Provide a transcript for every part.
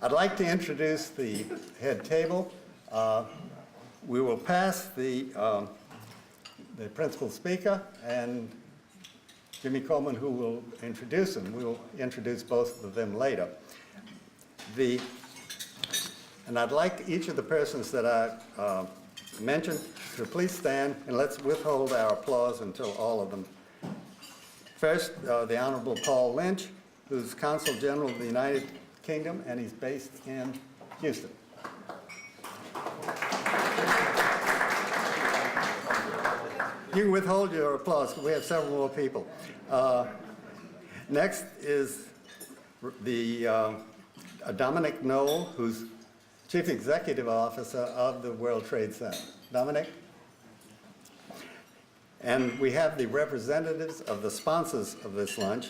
I'd like to introduce the head table. We will pass the principal speaker and Jimmy Coleman, who will introduce him. We will introduce both of them later. And I'd like each of the persons that I mentioned to please stand, and let's withhold our applause until all of them. First, the Honorable Paul Lynch, who's Consul General of the United Kingdom, and he's based in Houston. You can withhold your applause, because we have several more people. Next is the Dominic Knoll, who's Chief Executive Officer of the World Trade Center. Dominic? And we have the representatives of the sponsors of this lunch.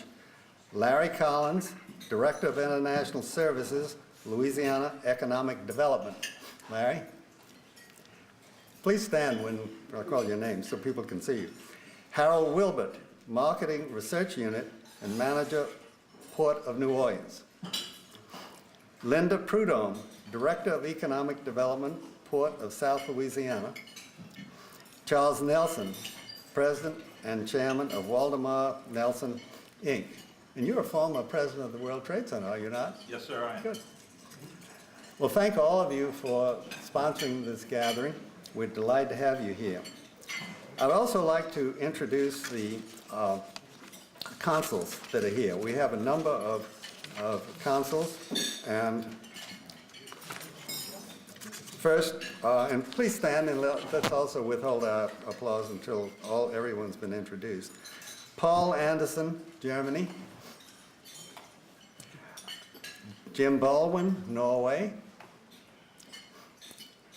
Larry Collins, Director of International Services, Louisiana Economic Development. Larry? Please stand when I call your name so people can see you. Harold Wilbert, Marketing Research Unit and Manager, Port of New Orleans. Linda Prudhomme, Director of Economic Development, Port of South Louisiana. Charles Nelson, President and Chairman of Waldemar Nelson, Inc. And you're a former president of the World Trade Center, are you not? Yes, sir, I am. Good. Well, thank all of you for sponsoring this gathering. We're delighted to have you here. I'd also like to introduce the consuls that are here. We have a number of consuls, and first, and please stand and let's also withhold our applause until everyone's been introduced. Paul Anderson, Germany. Jim Baldwin, Norway.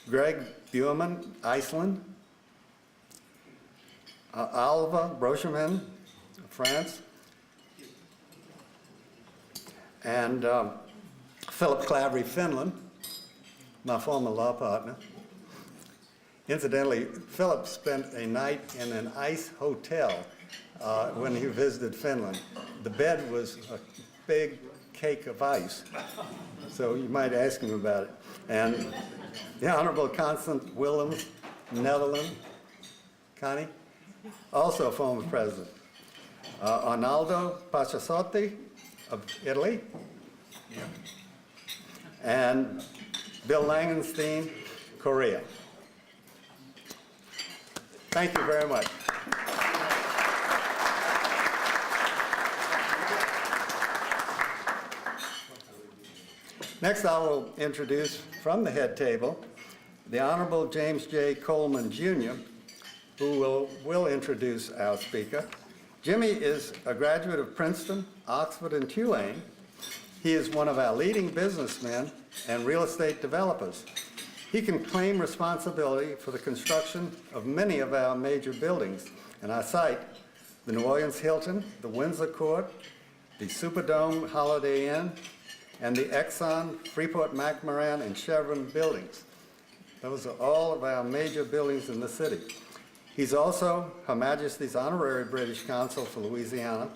Greg Buurman, Iceland. Alva Brocherman, France. And Philip Clavry, Finland, my former law partner. Incidentally, Philip spent a night in an ice hotel when he visited Finland. The bed was a big cake of ice, so you might ask him about it. And the Honorable Constant Willems, Netherlands. Connie? Also a former president. Arnaldo Pacisotti of Italy. Yeah. And Bill Langenstein, Korea. Thank you very much. Next, I will introduce from the head table the Honorable James J. Coleman, Jr., who will introduce our speaker. Jimmy is a graduate of Princeton, Oxford, and Tulane. He is one of our leading businessmen and real estate developers. He can claim responsibility for the construction of many of our major buildings, and I cite the New Orleans Hilton, the Windsor Court, the Superdome Holiday Inn, and the Exxon, Freeport McMoran, and Chevron buildings. Those are all of our major buildings in the city. He's also Her Majesty's Honorary British Consul for Louisiana,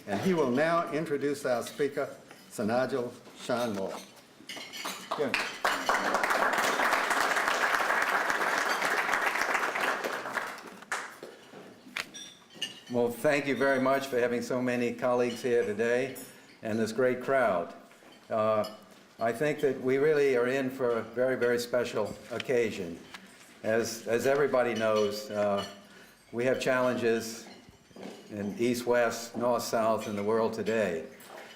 and he will now introduce our speaker, Sir Nigel Sheinwald. Jim. Well, thank you very much for having so many colleagues here today and this great crowd. I think that we really are in for a very, very special occasion. As everybody knows, we have challenges in East, West, North, South in the world today.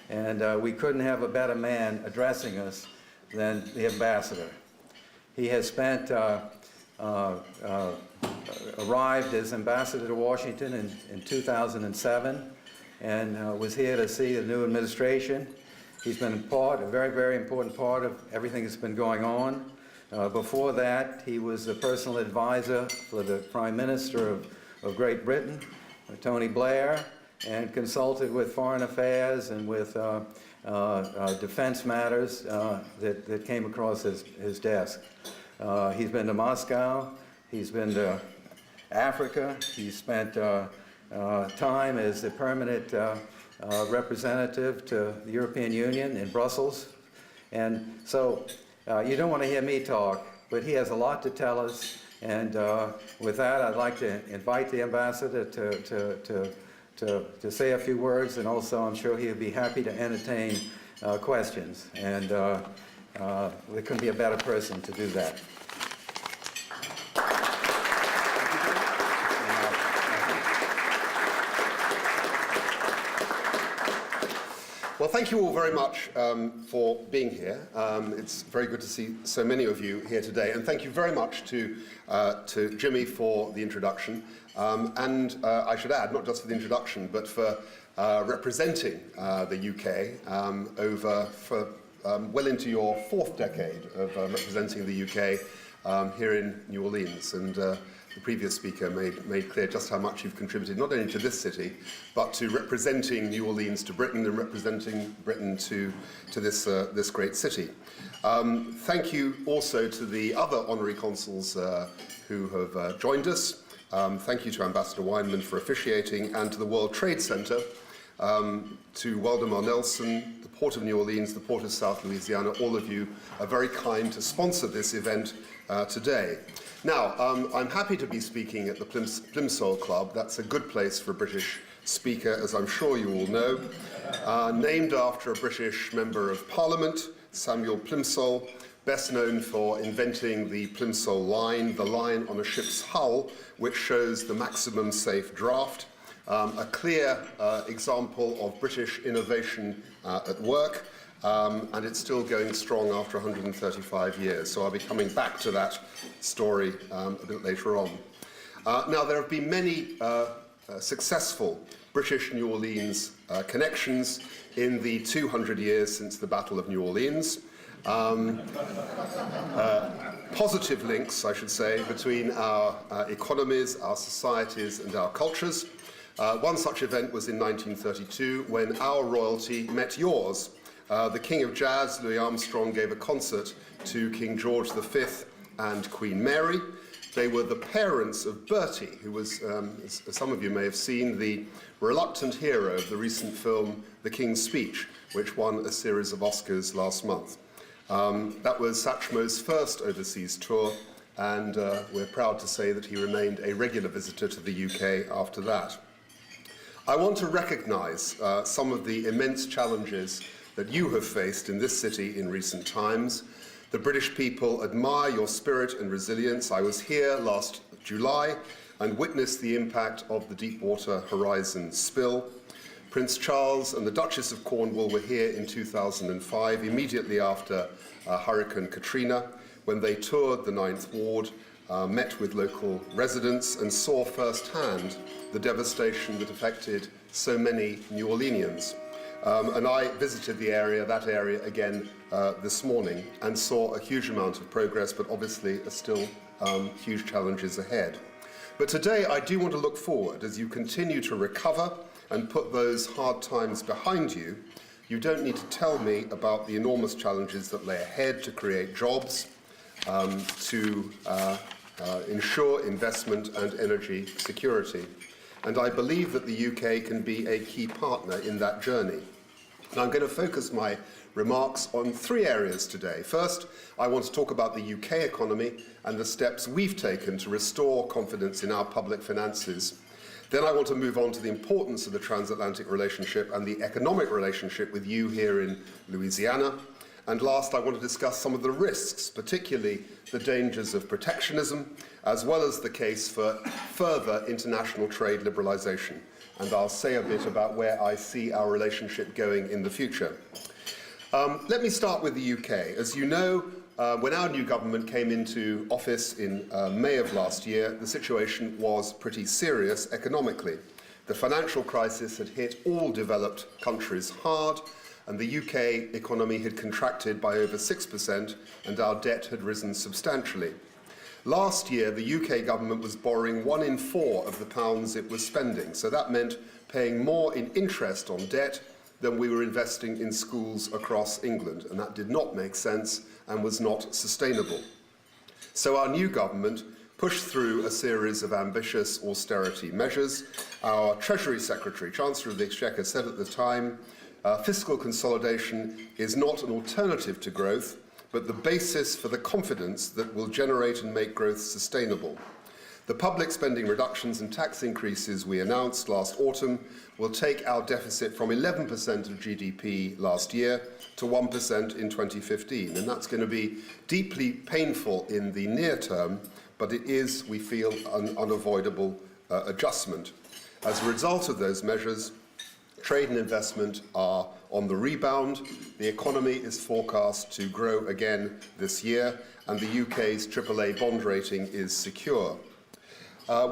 And we couldn't have a better man addressing us than the ambassador. He has spent, arrived as ambassador to Washington in 2007 and was here to see the new administration. He's been a very, very important part of everything that's been going on. Before that, he was the personal advisor for the Prime Minister of Great Britain, Tony Blair, and consulted with foreign affairs and with defense matters that came across his desk. He's been to Moscow, He's been to Africa. He's spent time as the permanent representative to the European Union in Brussels. And so you don't want to hear me talk, but he has a lot to tell us. And with that, I'd like to invite the ambassador to say a few words, and also I'm sure he'll be happy to entertain questions. And there couldn't be a better person to do that. Well, thank you all very much for being here. It's very good to see so many of you here today, and thank you very much to Jimmy for the introduction, and I should add, not just for the introduction, but for representing the UK for well into your fourth decade of representing the UK here in New Orleans. And the previous speaker made clear just how much you've contributed, not only to this city, but to representing New Orleans to Britain and representing Britain to this great city. Thank you also to the other honorary consuls who have joined us. Thank you to Ambassador Weinman for officiating, and to the World Trade Center, to Waldemar Nelson, the Port of New Orleans, the Port of South Louisiana. All of you are very kind to sponsor this event today. Now, I'm happy to be speaking at the Plimsoll Club. That's a good place for a British speaker, as I'm sure you all know. Named after a British Member of Parliament, Samuel Plimsoll, best known for inventing the Plimsoll line, the line on a ship's hull, which shows the maximum safe draft. A clear example of British innovation at work. And it's still going strong after 135 years. So I'll be coming back to that story a bit later on. Now, there have been many successful British New Orleans connections in the 200 years since the Battle of New Orleans. Positive links, I should say, between our economies, our societies, and our cultures. One such event was in 1932, when our royalty met yours. The King of Jazz, Louis Armstrong, gave a concert to King George V and Queen Mary. They were the parents of Bertie, who was, as some of you may have seen, the reluctant hero of the recent film The King's Speech, which won a series of Oscars last month. That was Satchmo's first overseas tour, and we're proud to say that he remained a regular visitor to the UK after that. I want to recognise some of the immense challenges that you have faced in this city in recent times. The British people admire your spirit and resilience. I was here last July and witnessed the impact of the Deepwater Horizon spill. Prince Charles and the Duchess of Cornwall were here in 2005, immediately after Hurricane Katrina, when they toured the 9th Ward, met with local residents, and saw firsthand the devastation that affected so many New Orleanians. And I visited that area again this morning, and saw a huge amount of progress, but obviously are still huge challenges ahead. But today I do want to look forward. As you continue to recover and put those hard times behind you, you don't need to tell me about the enormous challenges that lay ahead to create jobs, to ensure investment and energy security. And I believe that the UK can be a key partner in that journey. And I'm going to focus my remarks on three areas today. First, I want to talk about the UK economy and the steps we've taken to restore confidence in our public finances. Then I want to move on to the importance of the transatlantic relationship and the economic relationship with you here in Louisiana. And last, I want to discuss some of the risks, particularly the dangers of protectionism, as well as the case for further international trade liberalisation. And I'll say a bit about where I see our relationship going in the future. Let me start with the UK. As you know, when our new government came into office in May of last year, the situation was pretty serious economically. The financial crisis had hit all developed countries hard, and the UK economy had contracted by over 6%, and our debt had risen substantially. Last year, the UK government was borrowing 1 in 4 of the pounds it was spending, so that meant paying more in interest on debt than we were investing in schools across England, and that did not make sense and was not sustainable. So our new government pushed through a series of ambitious austerity measures. Our Treasury Secretary, Chancellor of the Exchequer, said at the time, fiscal consolidation is not an alternative to growth, but the basis for the confidence that will generate and make growth sustainable. The public spending reductions and tax increases we announced last autumn will take our deficit from 11% of GDP last year to 1% in 2015. And that's going to be deeply painful in the near term, but it is, we feel, an unavoidable adjustment. As a result of those measures, trade and investment are on the rebound. The economy is forecast to grow again this year, and the UK's AAA bond rating is secure.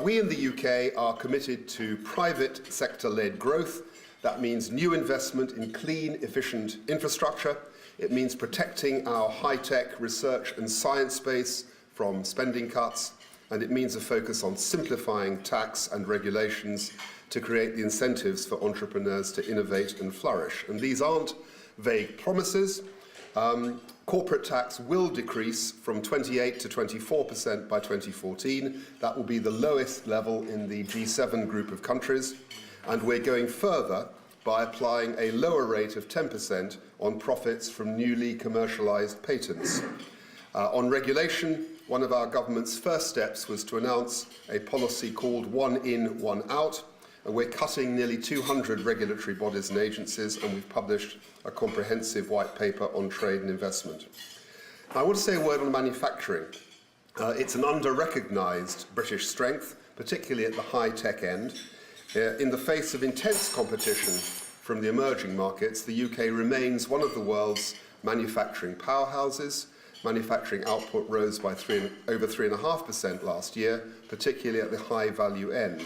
We in the UK are committed to private sector-led growth. That means new investment in clean, efficient infrastructure. It means protecting our high-tech research and science base from spending cuts, and it means a focus on simplifying tax and regulations to create the incentives for entrepreneurs to innovate and flourish. And these aren't vague promises. Corporate tax will decrease from 28% to 24% by 2014. That will be the lowest level in the G7 group of countries. And we're going further by applying a lower rate of 10% on profits from newly commercialised patents. On regulation, one of our government's first steps was to announce a policy called One In, One Out. And we're cutting nearly 200 regulatory bodies and agencies, and we've published a comprehensive white paper on trade and investment. Now, I want to say a word on manufacturing. It's an under-recognised British strength, particularly at the high-tech end. In the face of intense competition from the emerging markets, the UK remains one of the world's manufacturing powerhouses. Manufacturing output rose by over 3.5% last year, particularly at the high-value end.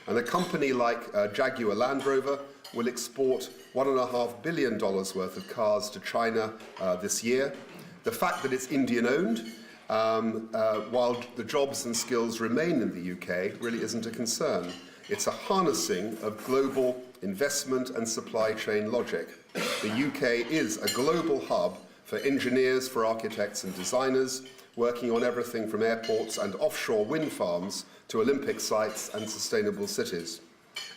And a company like Jaguar Land Rover will export $1.5 billion worth of cars to China this year. The fact that it's Indian-owned, while the jobs and skills remain in the UK, really isn't a concern. It's a harnessing of global investment and supply chain logic. The UK is a global hub for engineers, for architects and designers, working on everything from airports and offshore wind farms to Olympic sites and sustainable cities.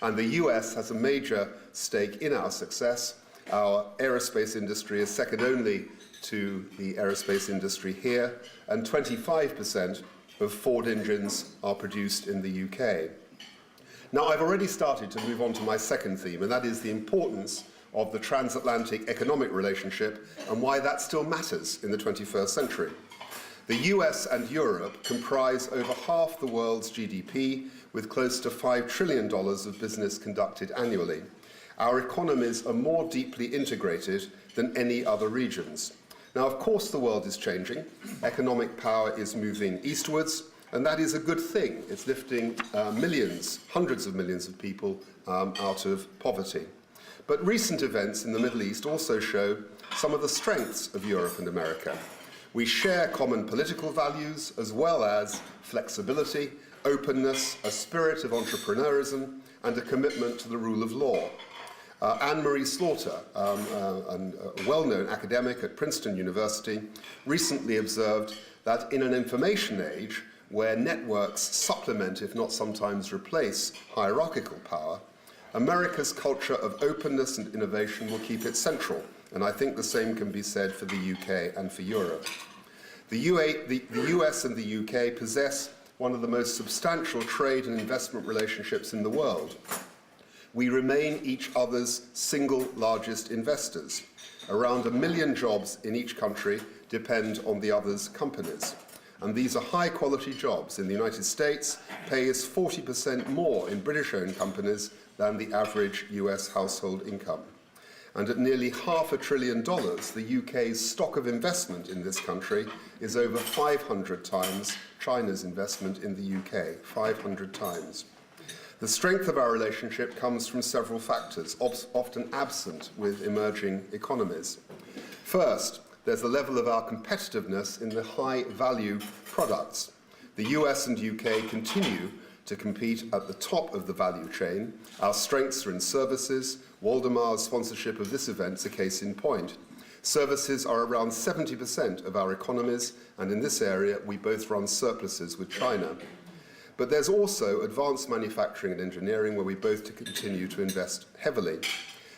And the US has a major stake in our success. Our aerospace industry is second only to the aerospace industry here, and 25% of Ford engines are produced in the UK. Now, I've already started to move on to my second theme, and that is the importance of the transatlantic economic relationship and why that still matters in the 21st century. The US and Europe comprise over half the world's GDP, with close to $5 trillion of business conducted annually. Our economies are more deeply integrated than any other regions. Now, of course, the world is changing. Economic power is moving eastwards, and that is a good thing. It's lifting millions, hundreds of millions of people out of poverty. But recent events in the Middle East also show some of the strengths of Europe and America. We share common political values as well as flexibility, openness, a spirit of entrepreneurism, and a commitment to the rule of law. Anne-Marie Slaughter, a well-known academic at Princeton University, recently observed that in an information age where networks supplement, if not sometimes replace, hierarchical power, America's culture of openness and innovation will keep it central, and I think the same can be said for the UK and for Europe. The US and the UK possess one of the most substantial trade and investment relationships in the world. We remain each other's single largest investors. Around 1 million jobs in each country depend on the other's companies. And these are high-quality jobs. In the United States, pay is 40% more in British-owned companies than the average US household income. And at nearly $500 billion, the UK's stock of investment in this country is over 500 times China's investment in the UK, 500 times. The strength of our relationship comes from several factors, often absent with emerging economies. First, there's the level of our competitiveness in the high-value products. The US and UK continue to compete at the top of the value chain. Our strengths are in services. Waldemar's sponsorship of this event is a case in point. Services are around 70% of our economies, and in this area, we both run surpluses with China. But there's also advanced manufacturing and engineering, where we both continue to invest heavily.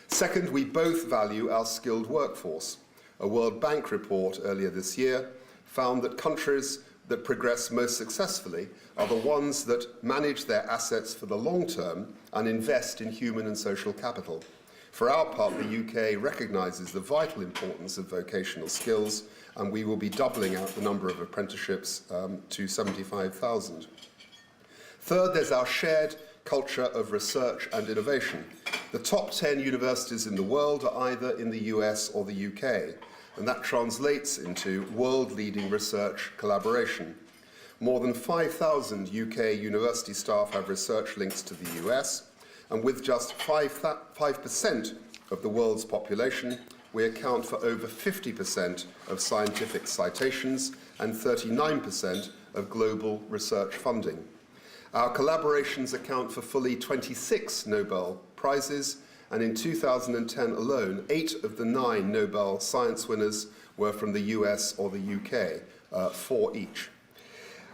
Second, we both value our skilled workforce. A World Bank report earlier this year found that countries that progress most successfully are the ones that manage their assets for the long term and invest in human and social capital. For our part, the UK recognises the vital importance of vocational skills, and we will be doubling out the number of apprenticeships to 75,000. Third, there's our shared culture of research and innovation. The top 10 universities in the world are either in the US or the UK, and that translates into world-leading research collaboration. More than 5,000 UK university staff have research links to the US, and with just 5% of the world's population, we account for over 50% of scientific citations and 39% of global research funding. Our collaborations account for fully 26 Nobel Prizes, and in 2010 alone, 8 of the 9 Nobel Science winners were from the US or the UK, 4 each.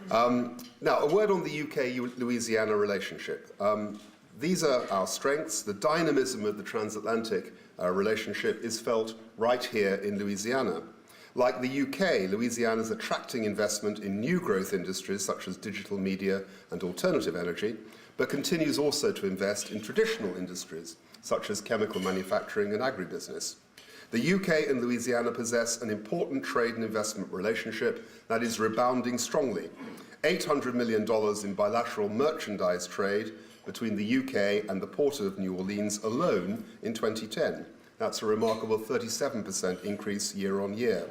Now, a word on the UK-Louisiana relationship. These are our strengths. The dynamism of the transatlantic relationship is felt right here in Louisiana. Like the UK, Louisiana is attracting investment in new growth industries such as digital media and alternative energy, but continues also to invest in traditional industries such as chemical manufacturing and agribusiness. The UK and Louisiana possess an important trade and investment relationship that is rebounding strongly. $800 million in bilateral merchandise trade between the UK and the Port of New Orleans alone in 2010. That's a remarkable 37% increase year on year.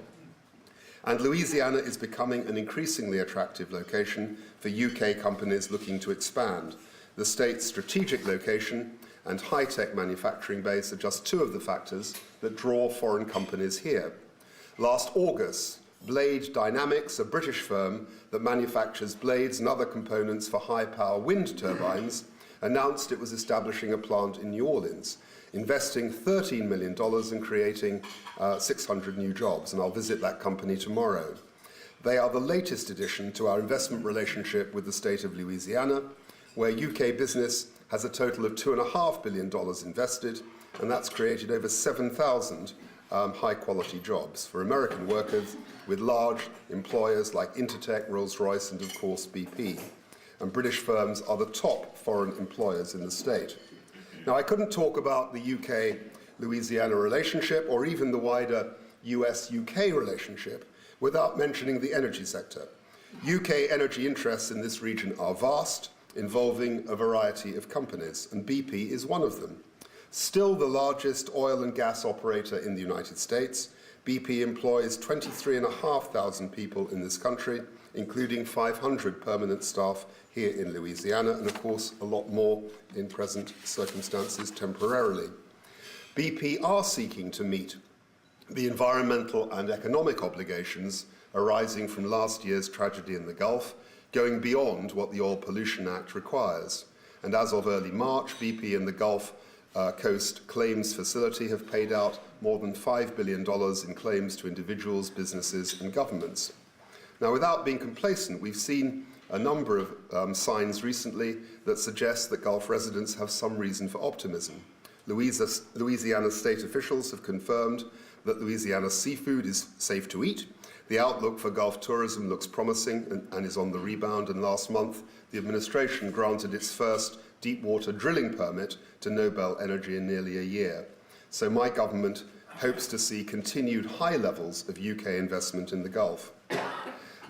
And Louisiana is becoming an increasingly attractive location for UK companies looking to expand. The state's strategic location and high-tech manufacturing base are just two of the factors that draw foreign companies here. Last August, Blade Dynamics, a British firm that manufactures blades and other components for high-power wind turbines, announced it was establishing a plant in New Orleans, investing $13 million and creating 600 new jobs, and I'll visit that company tomorrow. They are the latest addition to our investment relationship with the state of Louisiana, where UK business has a total of $2.5 billion invested, and that's created over 7,000 high-quality jobs for American workers with large employers like Intertek, Rolls-Royce, and of course BP. And British firms are the top foreign employers in the state. Now, I couldn't talk about the UK-Louisiana relationship or even the wider US-UK relationship without mentioning the energy sector. UK energy interests in this region are vast, involving a variety of companies, and BP is one of them. Still the largest oil and gas operator in the United States, BP employs 23,500 people in this country, including 500 permanent staff here in Louisiana, and of course a lot more in present circumstances temporarily. BP are seeking to meet the environmental and economic obligations arising from last year's tragedy in the Gulf, going beyond what the Oil Pollution Act requires. And as of early March, BP and the Gulf Coast Claims Facility have paid out more than $5 billion in claims to individuals, businesses, and governments. Now, without being complacent, we've seen a number of signs recently that suggest that Gulf residents have some reason for optimism. Louisiana state officials have confirmed that Louisiana seafood is safe to eat. The outlook for Gulf tourism looks promising and is on the rebound, and last month the administration granted its first deepwater drilling permit to Nobel Energy in nearly a year. So my government hopes to see continued high levels of UK investment in the Gulf.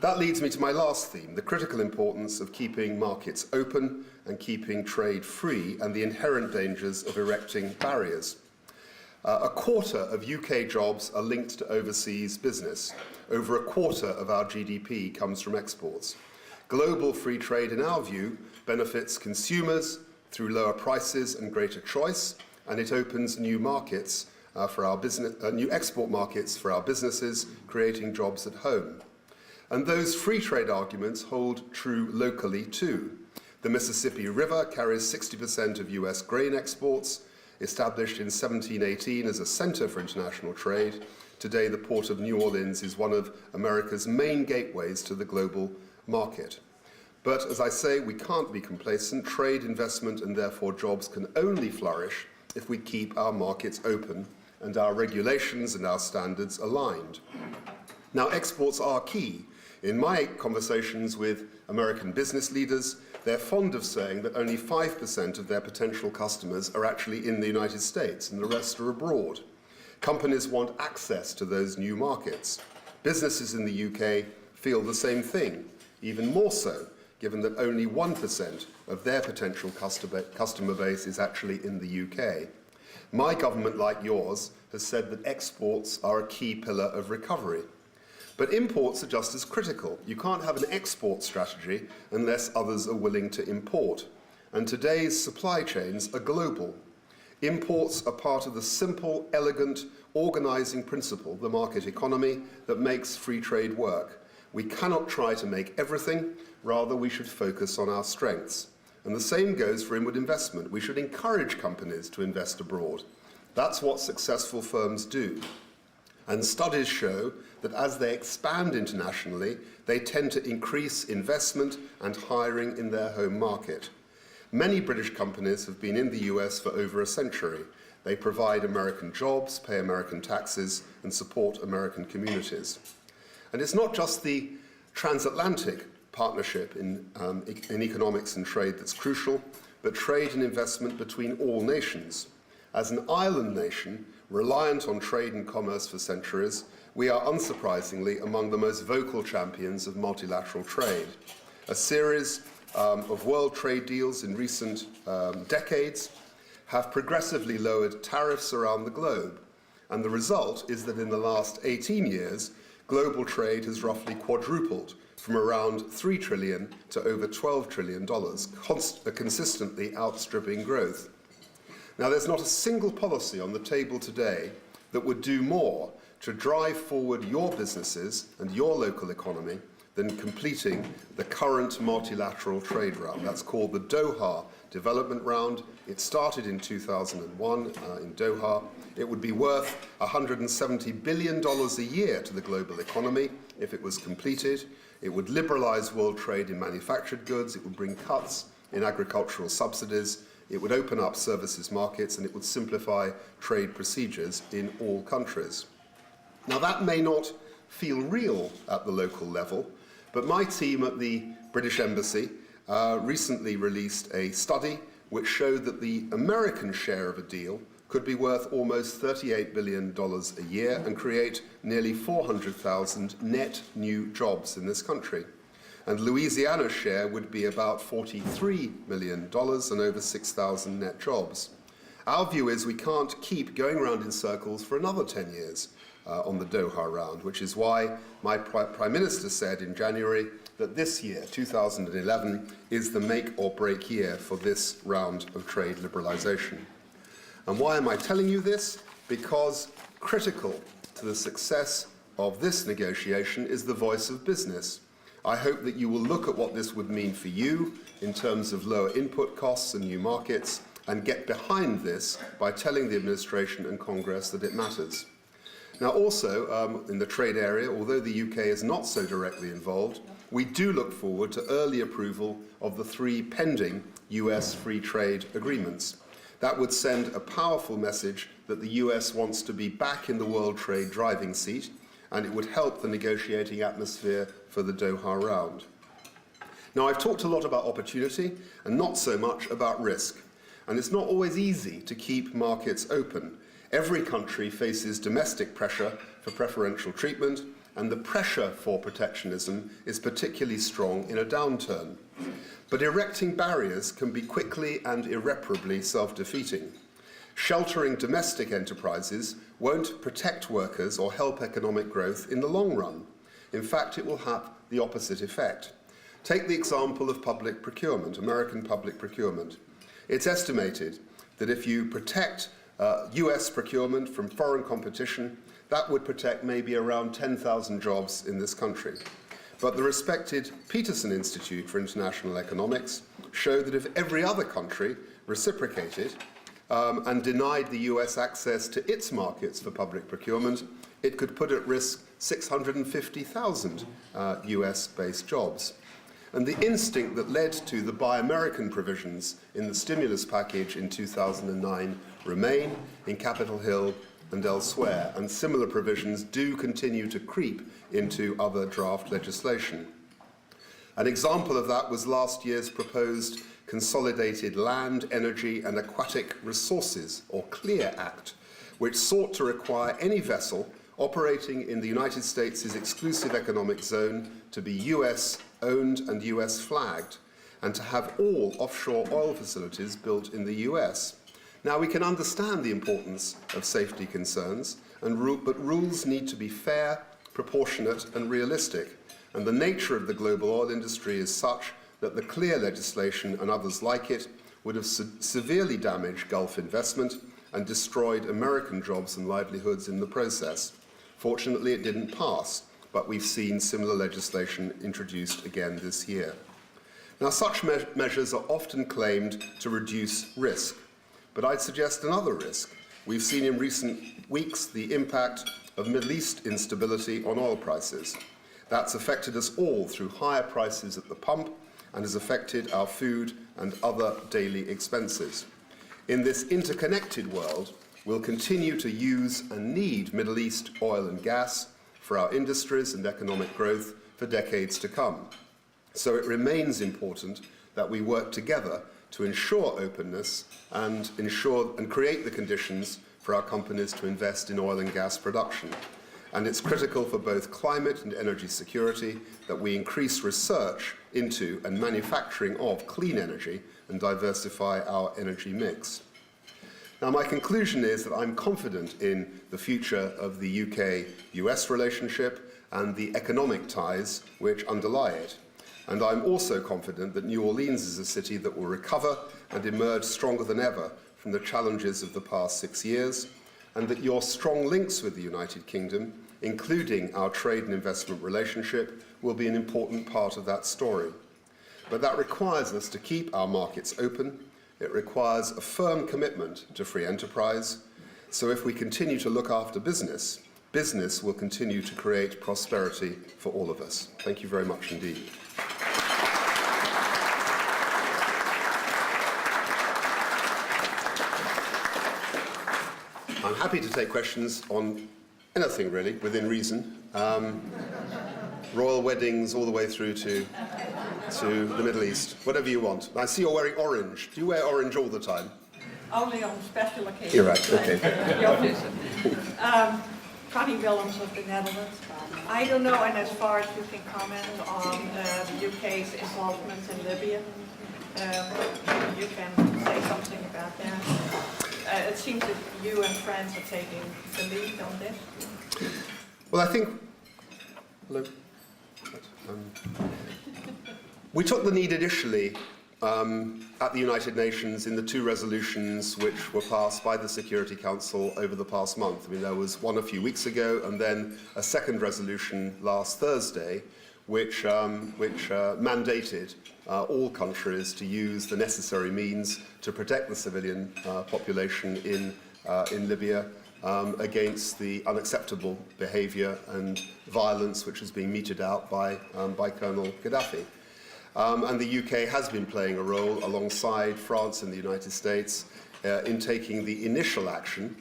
That leads me to my last theme, the critical importance of keeping markets open and keeping trade free, and the inherent dangers of erecting barriers. A quarter of UK jobs are linked to overseas business. Over a quarter of our GDP comes from exports. Global free trade, in our view, benefits consumers through lower prices and greater choice, and it opens new markets for our business, new export markets for our businesses, creating jobs at home. And those free trade arguments hold true locally too. The Mississippi River carries 60% of US grain exports. Established in 1718 as a center for international trade, Today, the Port of New Orleans is one of America's main gateways to the global market. But as I say, we can't be complacent. Trade, investment, and therefore jobs can only flourish if we keep our markets open and our regulations and our standards aligned. Now, exports are key. In my conversations with American business leaders, they're fond of saying that only 5% of their potential customers are actually in the United States and the rest are abroad. Companies want access to those new markets. Businesses in the UK feel the same thing, even more so, given that only 1% of their potential customer base is actually in the UK. My government, like yours, has said that exports are a key pillar of recovery. But imports are just as critical. You can't have an export strategy unless others are willing to import. And today's supply chains are global. Imports are part of the simple, elegant, organizing principle, the market economy, that makes free trade work. We cannot try to make everything, rather we should focus on our strengths. And the same goes for inward investment. We should encourage companies to invest abroad. That's what successful firms do. And studies show that as they expand internationally, they tend to increase investment and hiring in their home market. Many British companies have been in the US for over a century. They provide American jobs, pay American taxes, and support American communities. And it's not just the transatlantic partnership in economics and trade that's crucial, but trade and investment between all nations. As an island nation, reliant on trade and commerce for centuries, we are unsurprisingly among the most vocal champions of multilateral trade. A series of world trade deals in recent decades have progressively lowered tariffs around the globe. And the result is that in the last 18 years, global trade has roughly quadrupled from around $3 trillion to over $12 trillion, consistently outstripping growth. Now, there's not a single policy on the table today that would do more to drive forward your businesses and your local economy than completing the current multilateral trade round. That's called the Doha Development Round. It started in 2001 in Doha. It would be worth $170 billion a year to the global economy if it was completed. It would liberalize world trade in manufactured goods. It would bring cuts in agricultural subsidies. It would open up services markets, and it would simplify trade procedures in all countries. Now, that may not feel real at the local level, but my team at the British Embassy recently released a study which showed that the American share of a deal could be worth almost $38 billion a year and create nearly 400,000 net new jobs in this country. And Louisiana's share would be about $43 million and over 6,000 net jobs. Our view is we can't keep going around in circles for another 10 years on the Doha round, which is why my Prime Minister said in January that this year, 2011, is the make or break year for this round of trade liberalisation. And why am I telling you this? Because critical to the success of this negotiation is the voice of business. I hope that you will look at what this would mean for you in terms of lower input costs and new markets, and get behind this by telling the administration and Congress that it matters. Now also, in the trade area, although the UK is not so directly involved, we do look forward to early approval of the 3 pending US free trade agreements. That would send a powerful message that the US wants to be back in the world trade driving seat, and it would help the negotiating atmosphere for the Doha round. Now, I've talked a lot about opportunity and not so much about risk. And it's not always easy to keep markets open. Every country faces domestic pressure for preferential treatment, and the pressure for protectionism is particularly strong in a downturn. But erecting barriers can be quickly and irreparably self-defeating. Sheltering domestic enterprises won't protect workers or help economic growth in the long run. In fact, it will have the opposite effect. Take the example of public procurement, American public procurement. It's estimated that if you protect US procurement from foreign competition, that would protect maybe around 10,000 jobs in this country. But the respected Peterson Institute for International Economics showed that if every other country reciprocated and denied the US access to its markets for public procurement, it could put at risk 650,000 US-based jobs. And the instinct that led to the Buy American provisions in the stimulus package in 2009 remain in Capitol Hill and elsewhere, and similar provisions do continue to creep into other draft legislation. An example of that was last year's proposed Consolidated Land, Energy and Aquatic Resources, or CLEAR Act, which sought to require any vessel operating in the United States' exclusive economic zone to be US owned and US flagged, and to have all offshore oil facilities built in the US. Now, we can understand the importance of safety concerns, but rules need to be fair, proportionate and realistic, and the nature of the global oil industry is such that the CLEAR legislation and others like it would have severely damaged Gulf investment and destroyed American jobs and livelihoods in the process. Fortunately, it didn't pass, but we've seen similar legislation introduced again this year. Now, such measures are often claimed to reduce risk, but I'd suggest another risk. We've seen in recent weeks the impact of Middle East instability on oil prices. That's affected us all through higher prices at the pump and has affected our food and other daily expenses. In this interconnected world, we'll continue to use and need Middle East oil and gas for our industries and economic growth for decades to come. So it remains important that we work together to ensure openness and create the conditions for our companies to invest in oil and gas production. And it's critical for both climate and energy security that we increase research into and manufacturing of clean energy and diversify our energy mix. Now, my conclusion is that I'm confident in the future of the UK-US relationship and the economic ties which underlie it. And I'm also confident that New Orleans is a city that will recover and emerge stronger than ever from the challenges of the past 6 years, and that your strong links with the United Kingdom, including our trade and investment relationship, will be an important part of that story. But that requires us to keep our markets open. It requires a firm commitment to free enterprise. So if we continue to look after business, business will continue to create prosperity for all of us. Thank you very much indeed. I'm happy to take questions on anything really, within reason. Royal weddings all the way through to the Middle East, whatever you want. I see you're wearing orange. Do you wear orange all the time? Only on special occasions. You're right, okay. Connie Willems of the Netherlands. I don't know, and as far as you can comment on the UK's involvement in Libya, you can say something about that. It seems that you and France are taking the lead on this. Well, I think, we took the lead initially at the United Nations in the 2 resolutions which were passed by the Security Council over the past month. I mean, there was one a few weeks ago and then a second resolution last Thursday which mandated all countries to use the necessary means to protect the civilian population in Libya against the unacceptable behaviour and violence which is being meted out by Colonel Gaddafi. And the UK has been playing a role alongside France and the United States in taking the initial action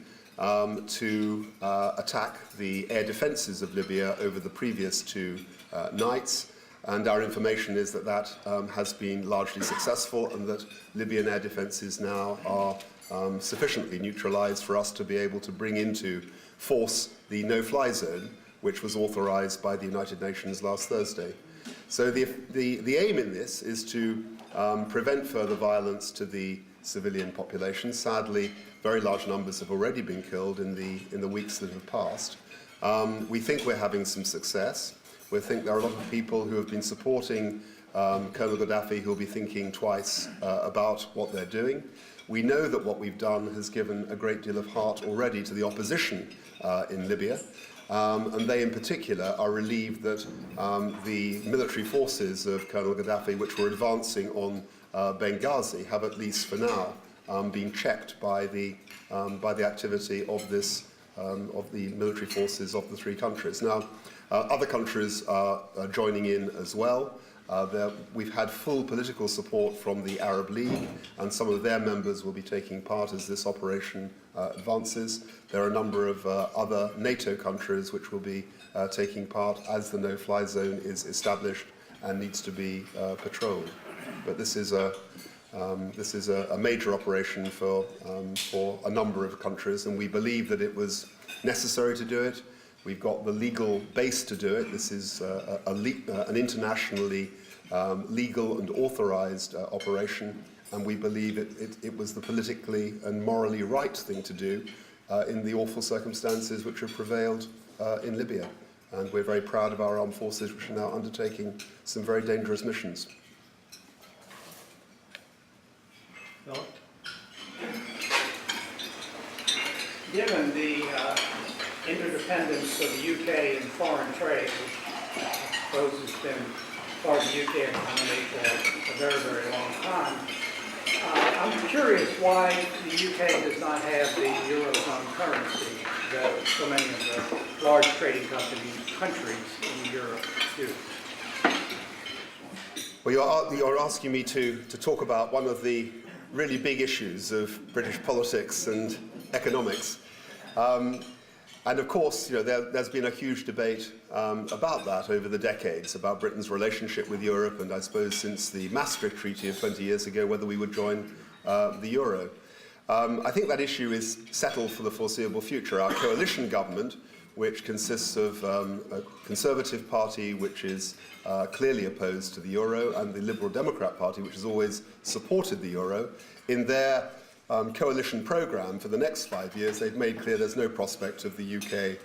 to attack the air defences of Libya over the previous 2 nights. And our information is that has been largely successful and that Libyan air defences now are sufficiently neutralised for us to be able to bring into force the no-fly zone, which was authorised by the United Nations last Thursday. So the aim in this is to prevent further violence to the civilian population. Sadly, very large numbers have already been killed in the weeks that have passed. We think we're having some success. We think there are a lot of people who have been supporting Colonel Gaddafi who will be thinking twice about what they're doing. We know that what we've done has given a great deal of heart already to the opposition in Libya. And they in particular are relieved that the military forces of Colonel Gaddafi, which were advancing on Benghazi, have at least for now been checked by the activity of this military forces of the three countries. Now, other countries are joining in as well. We've had full political support from the Arab League, and some of their members will be taking part as this operation advances. There are a number of other NATO countries which will be taking part as the no-fly zone is established and needs to be patrolled. But this is a major operation for a number of countries, and we believe that it was necessary to do it. We've got the legal base to do it. This is an internationally legal and authorized operation, and we believe it was the politically and morally right thing to do in the awful circumstances which have prevailed in Libya. And we're very proud of our armed forces, which are now undertaking some very dangerous missions. Philip? Given the interdependence of the UK in foreign trade, which I suppose has been part of the UK economy for a very, very long time, I'm curious why the UK does not have the Eurozone currency that so many of the large trading countries in Europe do. Well, you're asking me to talk about one of the really big issues of British politics and economics. And of course, there's been a huge debate about that over the decades, about Britain's relationship with Europe, and I suppose since the Maastricht Treaty of 20 years ago, whether we would join the euro. I think that issue is settled for the foreseeable future. Our coalition government, which consists of a Conservative Party, which is clearly opposed to the euro, and the Liberal Democrat Party, which has always supported the euro, in their coalition programme for the next 5 years, they've made clear there's no prospect of the UK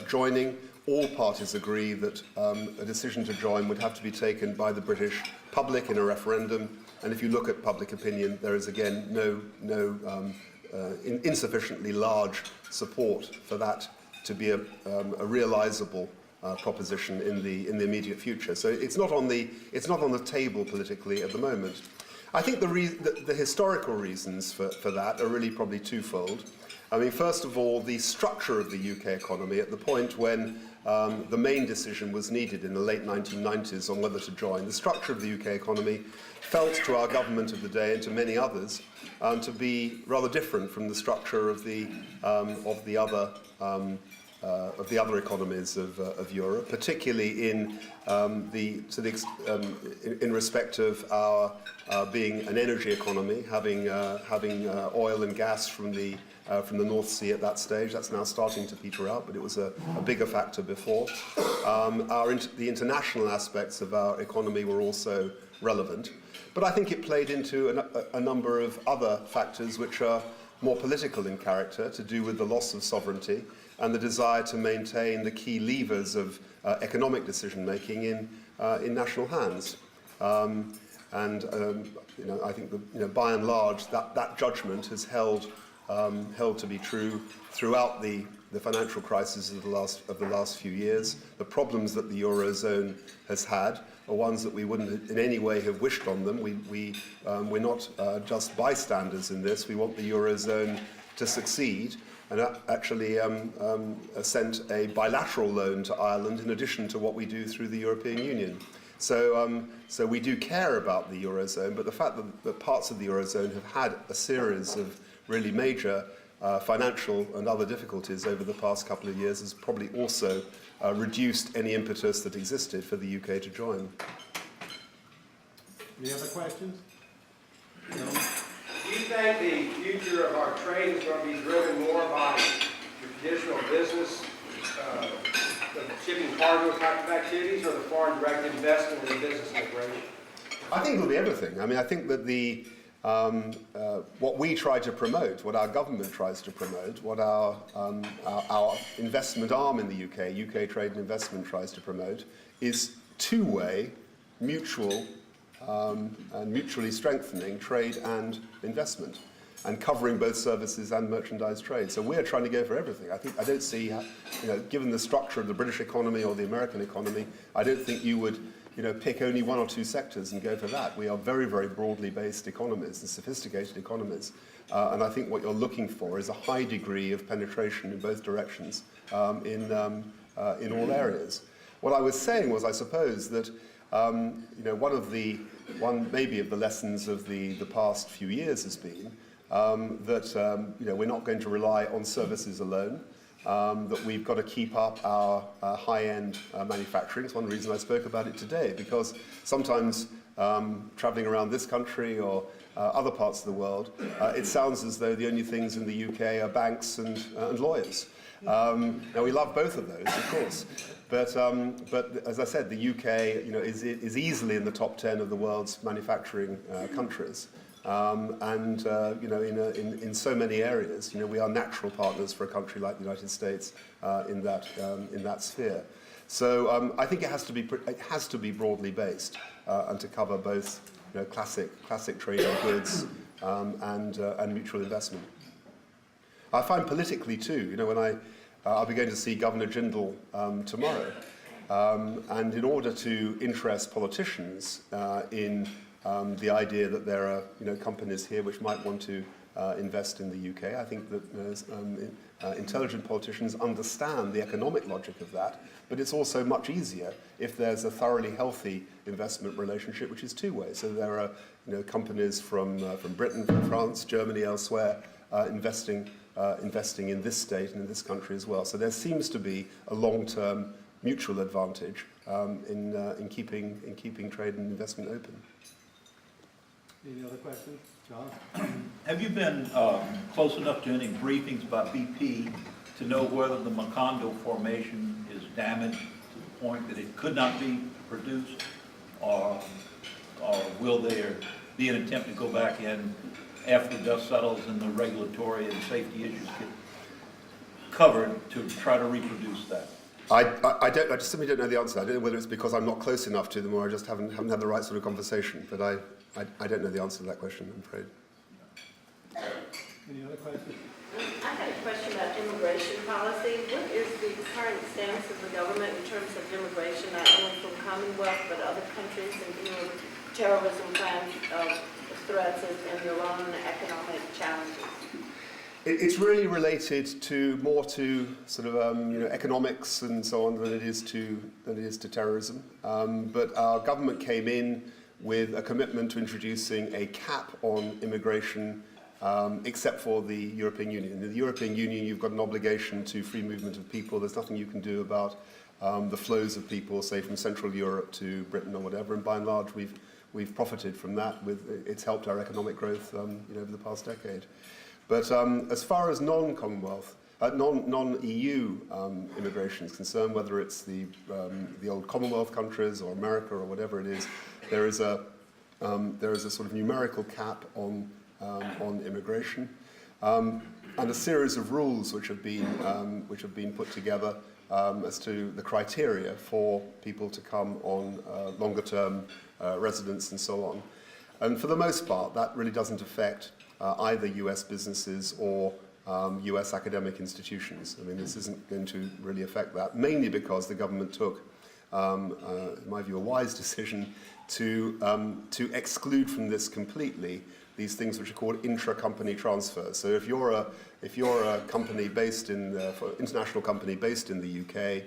joining. All parties agree that a decision to join would have to be taken by the British public in a referendum, and if you look at public opinion, there is again insufficiently large support for that to be a realisable proposition in the immediate future. So it's not on the table politically at the moment. I think the historical reasons for that are really probably twofold. I mean, first of all, the structure of the UK economy at the point when the main decision was needed in the late 1990s on whether to join. The structure of the UK economy felt to our government of the day and to many others to be rather different from the structure of the other economies of Europe, particularly in respect of our being an energy economy, having oil and gas from the North Sea at that stage. That's now starting to peter out, but it was a bigger factor before. The international aspects of our economy were also relevant, but I think it played into a number of other factors which are more political in character, to do with the loss of sovereignty and the desire to maintain the key levers of economic decision-making in national hands. I think that, by and large, that judgment has held to be true throughout the financial crisis of the last few years. The problems that the Eurozone has had are ones that we wouldn't in any way have wished on them. We're not just bystanders in this. We want the Eurozone to succeed, and actually sent a bilateral loan to Ireland in addition to what we do through the European Union. So we do care about the Eurozone, but the fact that parts of the Eurozone have had a series of really major financial and other difficulties over the past couple of years has probably also reduced any impetus that existed for the UK to join. Any other questions? No? Do you think the future of our trade is going to be driven more by the traditional business, the shipping cargo type of activities, or the foreign direct investment in the business integration? I think it'll be everything. I mean, I think that what we try to promote, what our government tries to promote, what our investment arm in the UK Trade and Investment tries to promote, is two-way, mutual and mutually strengthening trade and investment, and covering both services and merchandise trade. So we're trying to go for everything. I don't see, given the structure of the British economy or the American economy, I don't think you would pick only one or two sectors and go for that. We are very, very broadly based economies and sophisticated economies. And I think what you're looking for is a high degree of penetration in both directions in all areas. What I was saying was, I suppose, that one maybe of the lessons of the past few years has been that we're not going to rely on services alone. That we've got to keep up our high-end manufacturing. It's one reason I spoke about it today, because sometimes traveling around this country or other parts of the world, it sounds as though the only things in the UK are banks and lawyers. Now, we love both of those, of course, but as I said, the UK is easily in the top 10 of the world's manufacturing countries. In so many areas, we are natural partners for a country like the United States in that sphere. So I think it has to be broadly based and to cover both classic trade in goods and mutual investment. I find politically too, when I'll be going to see Governor Jindal tomorrow, and in order to interest politicians in the idea that there are companies here which might want to invest in the UK. I think that intelligent politicians understand the economic logic of that, but it's also much easier if there's a thoroughly healthy investment relationship which is two-way. So there are companies from Britain, from France, Germany, elsewhere investing in this state and in this country as well. So there seems to be a long-term mutual advantage in keeping trade and investment open. Any other questions? John? Have you been close enough to any briefings about BP to know whether the Macondo formation is damaged to the point that it could not be produced, or will there be an attempt to go back in after the dust settles and the regulatory and safety issues get covered to try to reproduce that? I just simply don't know the answer. I don't know whether it's because I'm not close enough to them or I just haven't had the right sort of conversation. But I don't know the answer to that question, I'm afraid. Any other questions? I had a question about immigration policy. What is the current stance of the government in terms of immigration, not only from Commonwealth but other countries, and dealing with terrorism plans, threats, and their own economic challenges? It's really related more to sort of economics and so on than it is to terrorism. But our government came in with a commitment to introducing a cap on immigration, except for the European Union. In the European Union, you've got an obligation to free movement of people. There's nothing you can do about the flows of people, say from Central Europe to Britain or whatever. And by and large, we've profited from that. It's helped our economic growth over the past decade. But as far as non-Commonwealth, non-EU immigration is concerned, whether it's the old Commonwealth countries or America or whatever it is, there is a sort of numerical cap on immigration, and a series of rules which have been put together as to the criteria for people to come on longer-term residence and so on. And for the most part, that really doesn't affect either US businesses or US academic institutions. I mean, this isn't going to really affect that, mainly because the government took, in my view, a wise decision to exclude from this completely these things which are called intra-company transfers. So if you're a company based in, international company based in the UK,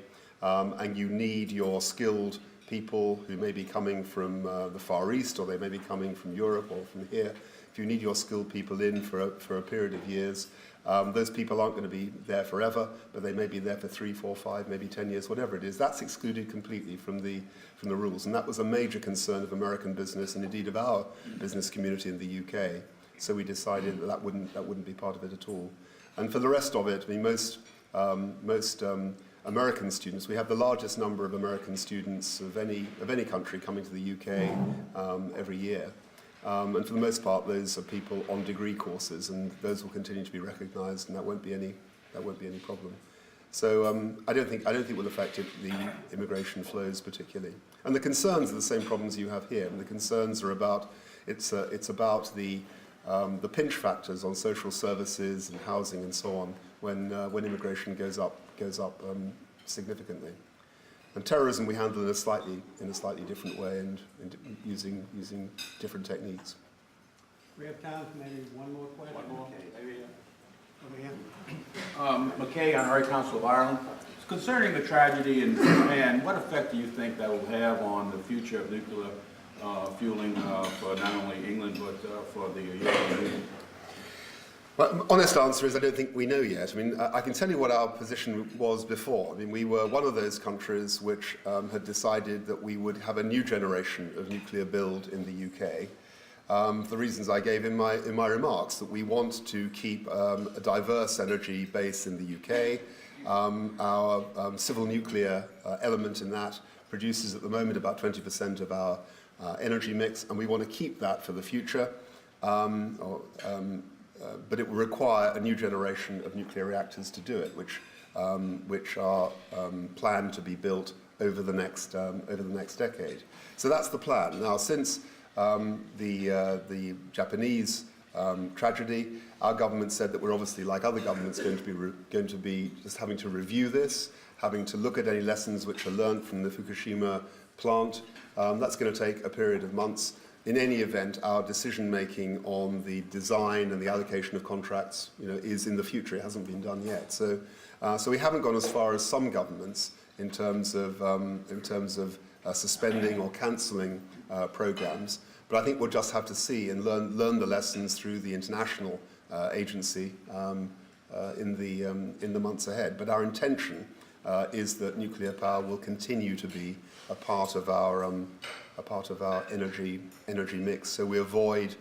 and you need your skilled people who may be coming from the Far East, or they may be coming from Europe or from here, if you need your skilled people in for a period of years, those people aren't going to be there forever, but they may be there for 3, 4, 5, maybe 10 years, whatever it is. That's excluded completely from the rules, and that was a major concern of American business and indeed of our business community in the UK. So we decided that wouldn't be part of it at all. And for the rest of it, I mean, most American students, we have the largest number of American students of any country coming to the UK every year. And for the most part, those are people on degree courses, and those will continue to be recognised, and that won't be any problem. So I don't think it will affect the immigration flows particularly. And the concerns are the same problems you have here. And the concerns are about it's about the pinch factors on social services and housing and so on when immigration goes up significantly. And terrorism we handle in a slightly different way and using different techniques. We have time for maybe one more question. One more. Over here. McKay, Honorary Consul of Ireland. Concerning the tragedy in Japan, what effect do you think that will have on the future of nuclear fueling for not only England but for the European Union? Well, honest answer is I don't think we know yet. I mean, I can tell you what our position was before. I mean, we were one of those countries which had decided that we would have a new generation of nuclear build in the UK. For the reasons I gave in my remarks, that we want to keep a diverse energy base in the UK. Our civil nuclear element in that produces at the moment about 20% of our energy mix, and we want to keep that for the future. But it will require a new generation of nuclear reactors to do it, which are planned to be built over the next decade. So that's the plan. Now, since the Japanese tragedy, our government said that we're obviously, like other governments, going to be just having to review this, having to look at any lessons which are learned from the Fukushima plant. That's going to take a period of months. In any event, our decision-making on the design and the allocation of contracts, is in the future. It hasn't been done yet. So we haven't gone as far as some governments in terms of suspending or cancelling programs. But I think we'll just have to see and learn the lessons through the international agency in the months ahead. But our intention is that nuclear power will continue to be a part of our energy mix, so we avoid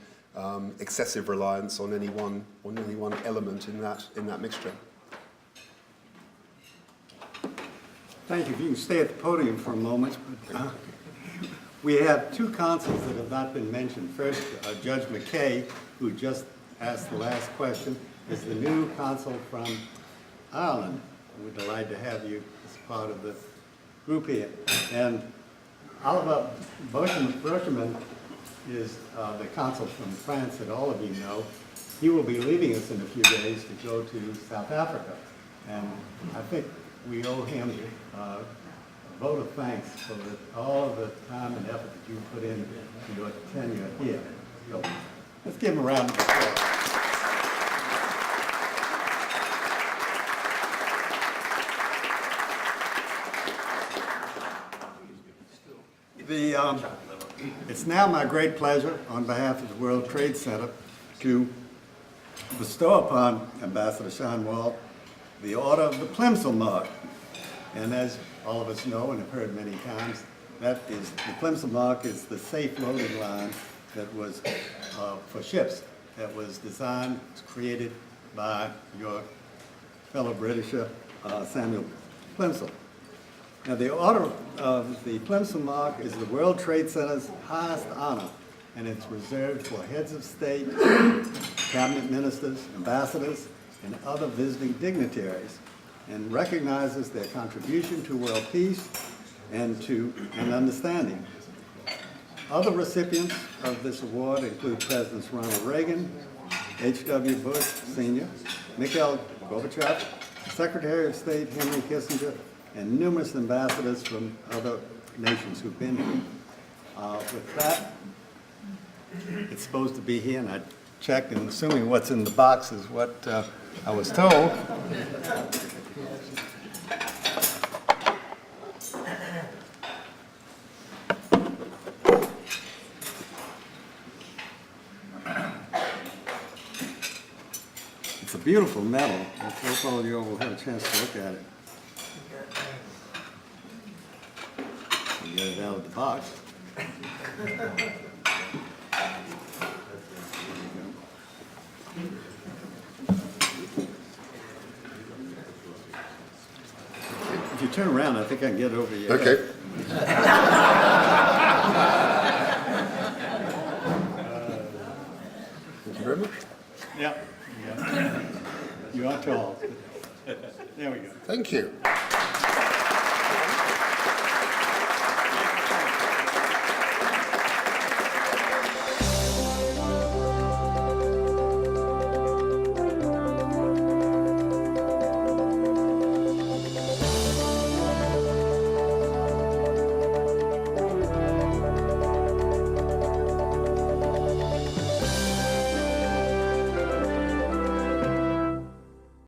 excessive reliance on any one element in that mixture. Thank you. If you can stay at the podium for a moment. We have two consuls that have not been mentioned. First, Judge McKay, who just asked the last question, is the new consul from Ireland. We're delighted to have you as part of the group here. And Oliver Boschman is the consul from France that all of you know. He will be leaving us in a few days to go to South Africa. And I think we owe him a vote of thanks for all of the time and effort that you put in your tenure here. So let's give him a round of applause. It's now my great pleasure, on behalf of the World Trade Center, to bestow upon Ambassador Sheinwald the Order of the Plimsoll Mark. And as all of us know and have heard many times, the Plimsoll Mark is the safe loading line that was for ships, that was designed, created by your fellow Britisher, Samuel Plimsoll. Now, the Order of the Plimsoll Mark is the World Trade Center's highest honor, and it's reserved for heads of state, cabinet ministers, ambassadors, and other visiting dignitaries, and recognizes their contribution to world peace and understanding. Other recipients of this award include Presidents Ronald Reagan, H.W. Bush Sr., Mikhail Gorbachev, Secretary of State Henry Kissinger, and numerous ambassadors from other nations who've been here. With that, it's supposed to be here, and I checked, and assuming what's in the box is what I was told. It's a beautiful medal. I hope all of you all will have a chance to look at it. You get it out of the box. If you turn around, I think I can get over you. Okay. Thank you very much. Yeah. You are tall. There we go. Thank you.